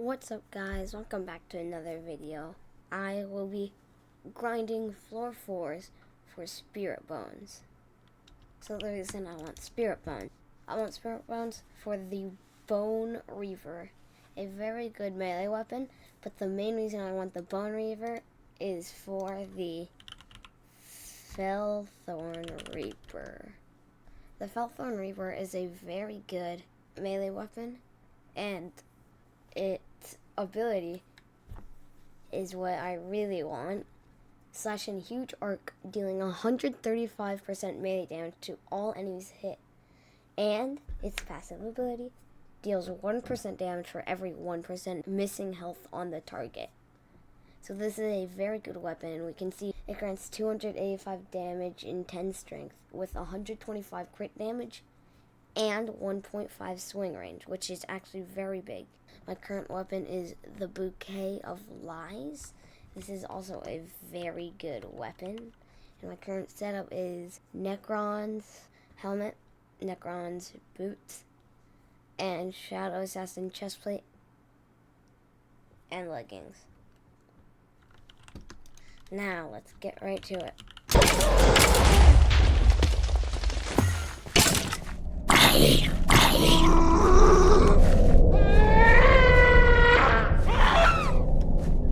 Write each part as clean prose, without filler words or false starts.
What's up guys, welcome back to another video. I will be grinding floor 4s for spirit bones. So the reason I want spirit bones for the Bone Reaper, a very good melee weapon, but the main reason I want the Bone Reaper is for the FELTHORN Reaper. The FELTHORN Reaper is a very good melee weapon, and its ability is what I really want. Slashing huge arc, dealing 135% melee damage to all enemies hit. And its passive ability deals 1% damage for every 1% missing health on the target. So this is a very good weapon, and we can see it grants 285 damage in 10 strength with 125 crit damage and 1.5 swing range, which is actually very big. My current weapon is the Bouquet of Lies. This is also a very good weapon. And my current setup is Necron's helmet, Necron's boots, and Shadow Assassin chestplate and leggings. Now let's get right to it.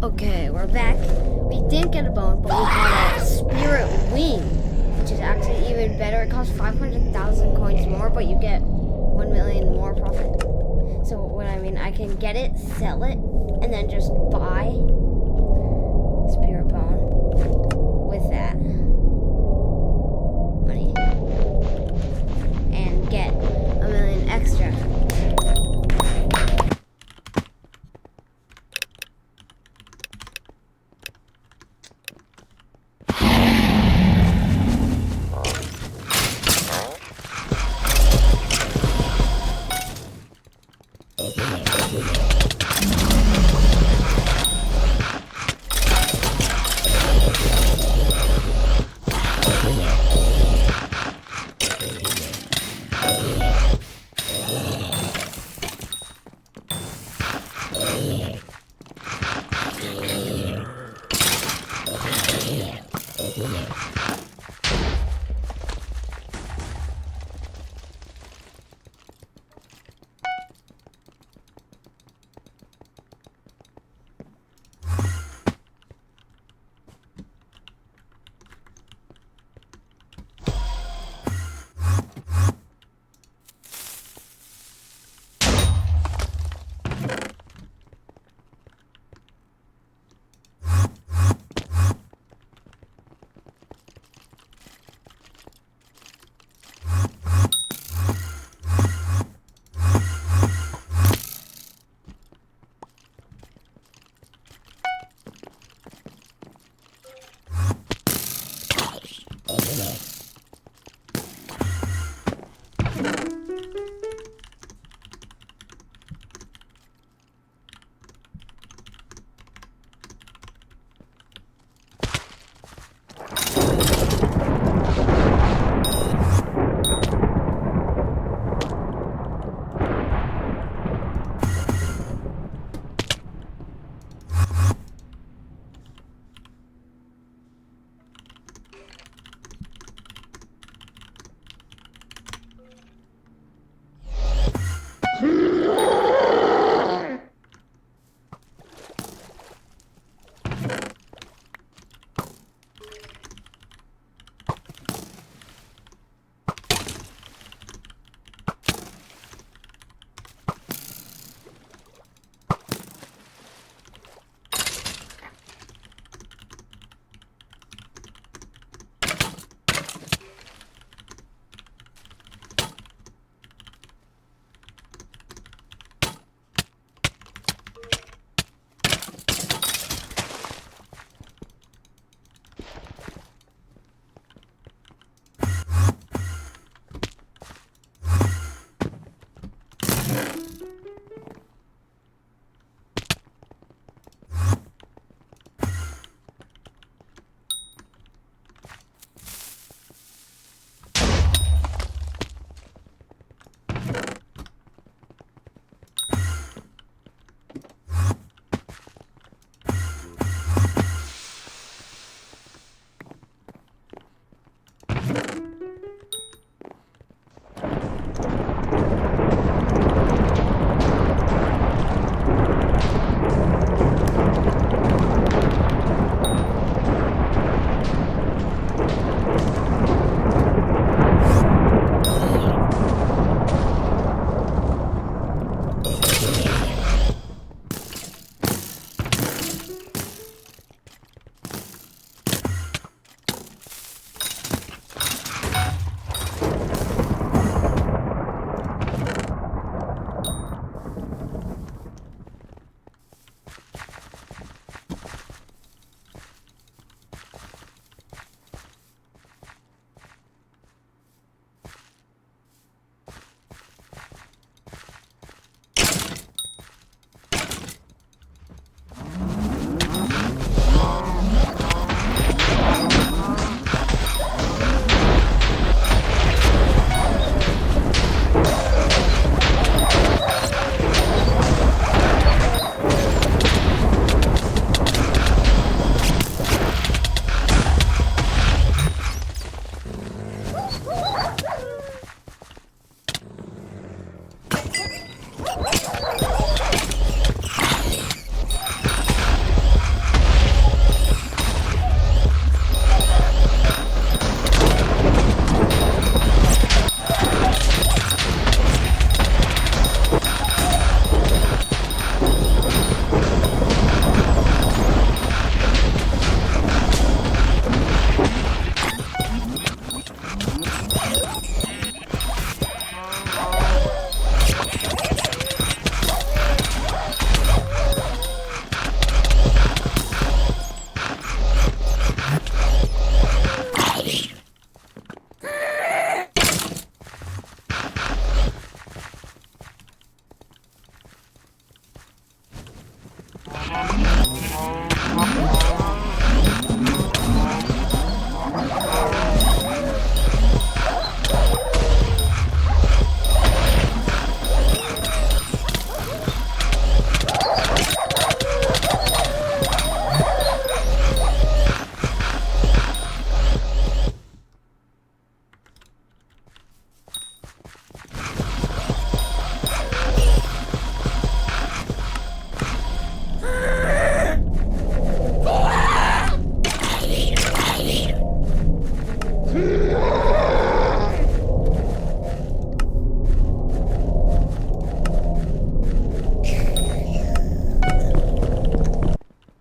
Okay, we're back. We didn't get a bone, but we got a spirit wing, which is actually even better. It costs 500,000 coins more, but you get 1 million more profit. So what I mean, I can get it, sell it, and then just buy spirit bone with that money and get 1 million extra.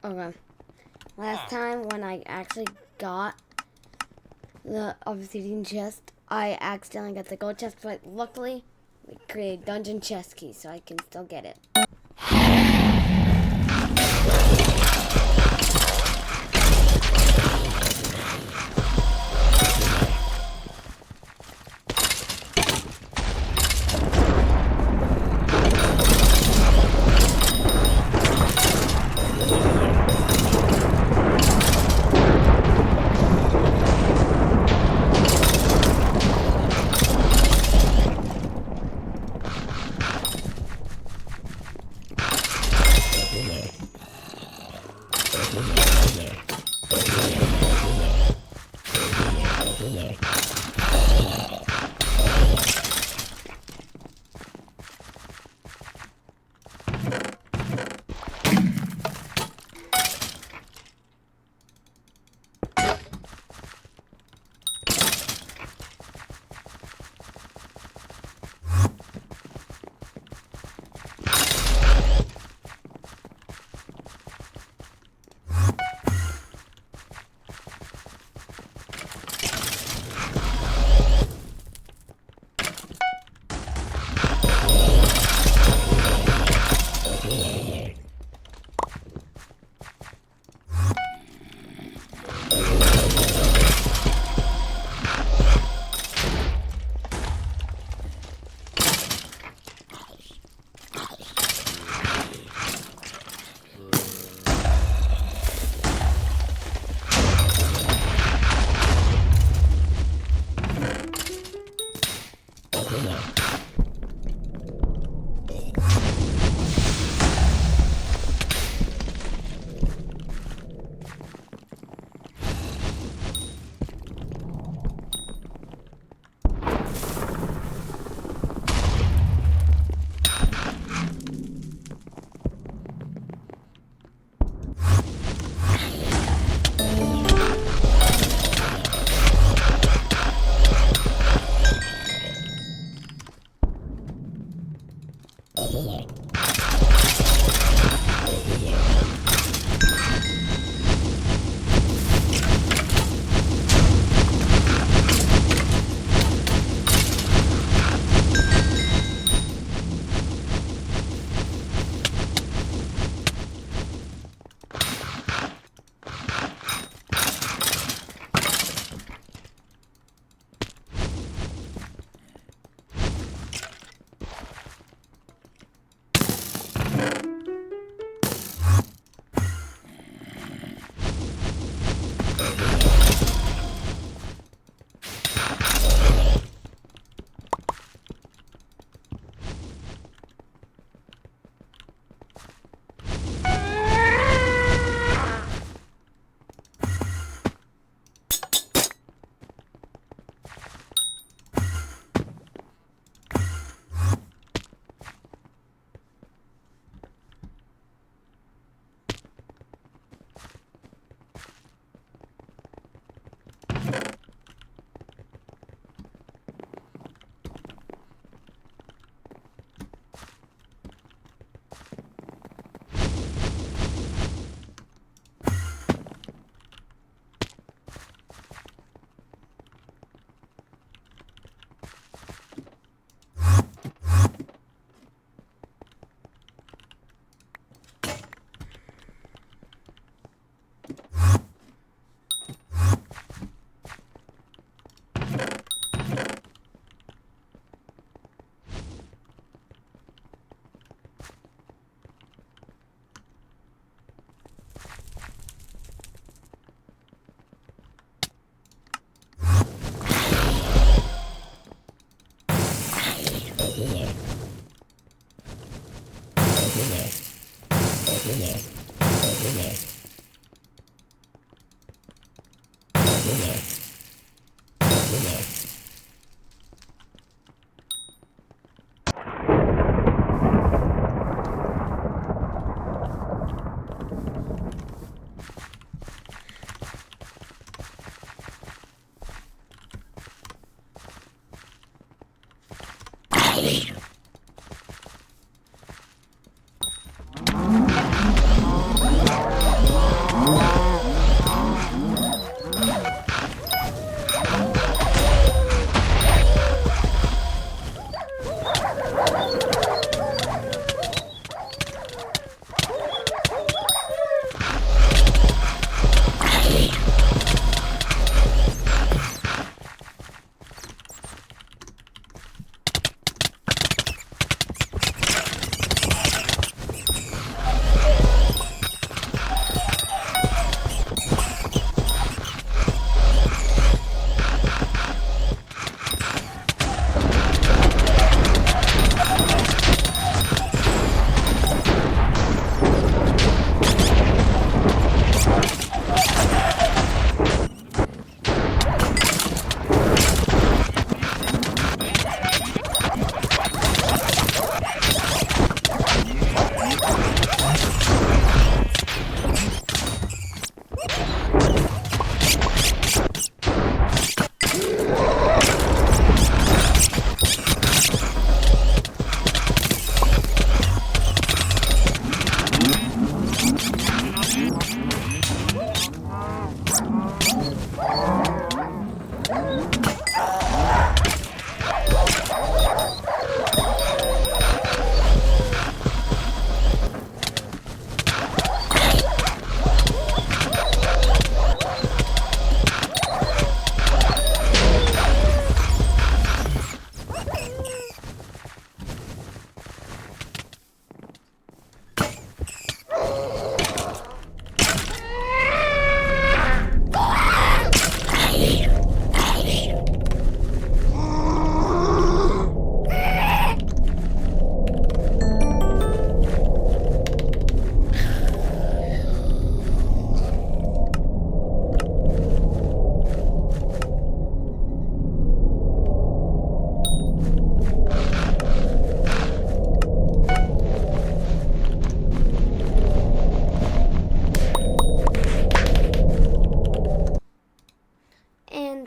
Okay. Last time when I actually got the obsidian chest, I accidentally got the gold chest, but luckily we created dungeon chest key, so I can still get it.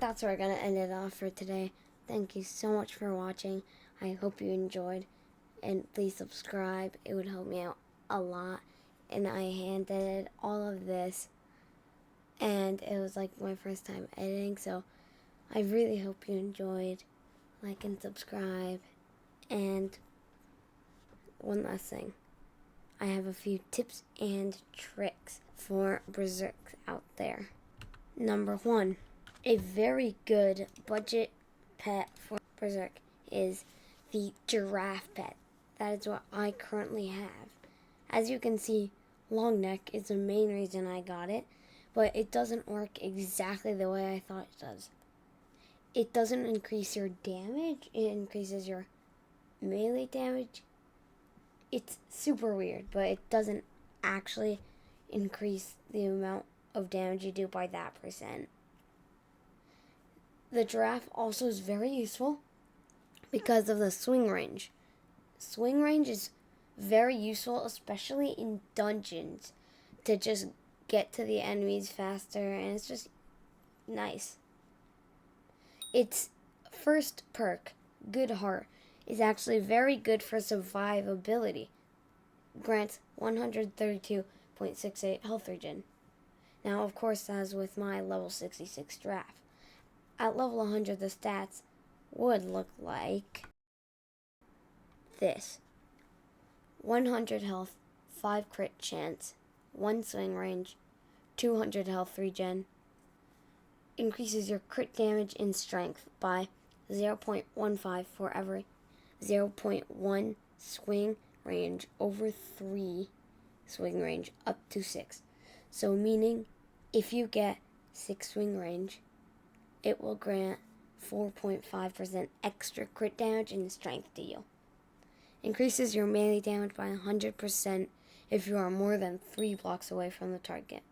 That's where we're going to end it off for today. Thank you so much for watching. I hope you enjoyed. And please subscribe. It would help me out a lot. And I handed all of this. And it was like my first time editing. So I really hope you enjoyed. Like and subscribe. And one last thing. I have a few tips and tricks for Berserk out there. Number 1. A very good budget pet for Berserk is the giraffe pet. That is what I currently have. As you can see, long neck is the main reason I got it, but it doesn't work exactly the way I thought it does. It doesn't increase your damage, it increases your melee damage. It's super weird, but it doesn't actually increase the amount of damage you do by that percent. The giraffe also is very useful because of the swing range. Swing range is very useful, especially in dungeons, to just get to the enemies faster, and it's just nice. Its first perk, Good Heart, is actually very good for survivability. Grants 132.68 health regen. Now, of course, as with my level 66 giraffe. At level 100, the stats would look like this. 100 health, 5 crit chance, 1 swing range, 200 health regen. Increases your crit damage and strength by 0.15 for every 0.1 swing range over 3 swing range up to 6. So meaning if you get 6 swing range, it will grant 4.5% extra crit damage and strength to you. Increases your melee damage by 100% if you are more than 3 blocks away from the target.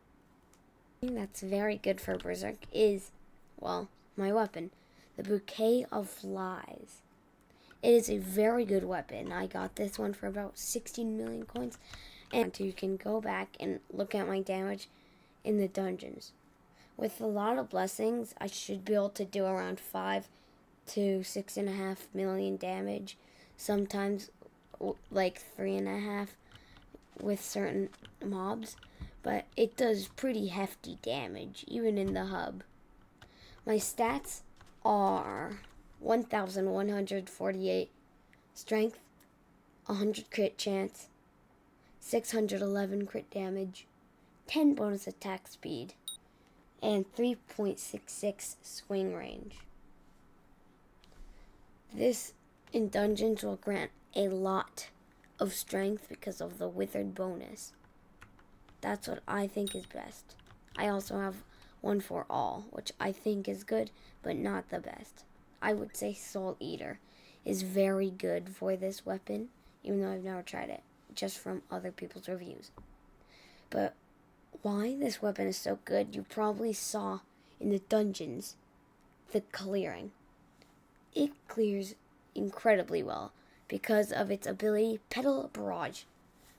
The thing that's very good for Berserk is, well, my weapon, the Bouquet of Flies. It is a very good weapon. I got this one for about 16 million coins. And you can go back and look at my damage in the dungeons. With a lot of blessings, I should be able to do around 5 to 6.5 million damage. Sometimes like 3.5 with certain mobs. But it does pretty hefty damage, even in the hub. My stats are 1,148 strength, 100 crit chance, 611 crit damage, 10 bonus attack speed, and 3.66 swing range. This in dungeons will grant a lot of strength because of the withered bonus. That's what I think is best. I also have one for all, which I think is good, but not the best. I would say Soul Eater is very good for this weapon, even though I've never tried it, just from other people's reviews. But why this weapon is so good, you probably saw in the dungeons, the clearing. It clears incredibly well because of its ability, Petal Barrage.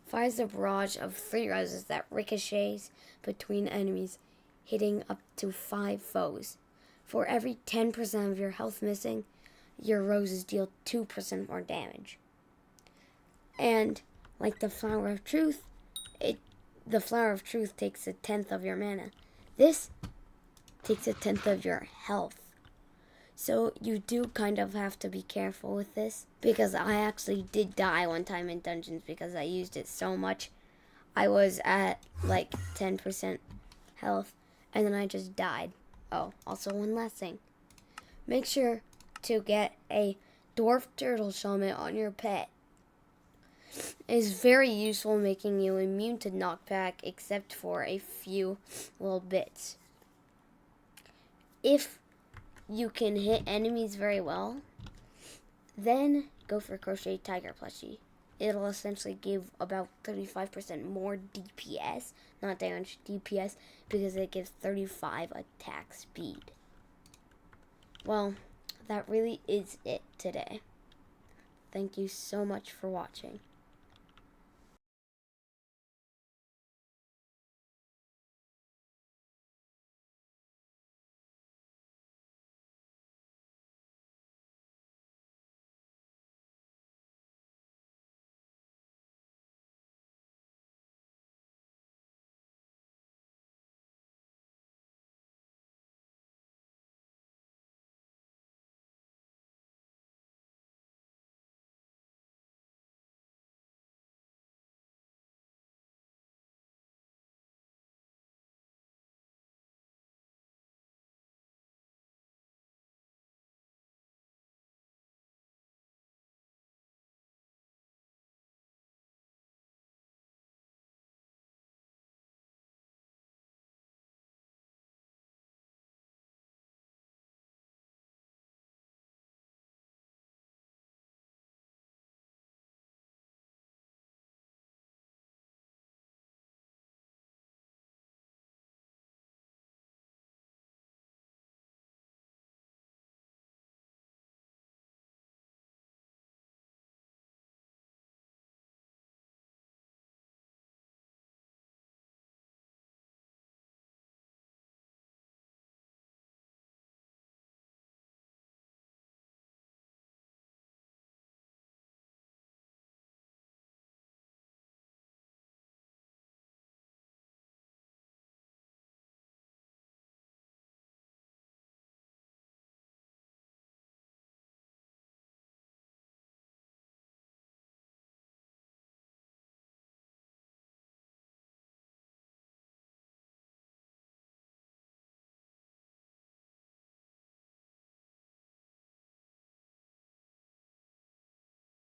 Fires a barrage of 3 roses that ricochets between enemies, hitting up to 5 foes. For every 10% of your health missing, your roses deal 2% more damage. And like the Flower of Truth, the Flower of Truth takes 1/10 of your mana. This takes 1/10 of your health. So you do kind of have to be careful with this, because I actually did die one time in dungeons because I used it so much. I was at like 10% health and then I just died. Oh, also one last thing. Make sure to get a Dwarf Turtle Helmet on your pet. It is very useful, making you immune to knockback except for a few little bits. If you can hit enemies very well, then go for Crochet Tiger Plushie. It'll essentially give about 35% more DPS, not damage, DPS, because it gives 35 attack speed. Well, that really is it today. Thank you so much for watching.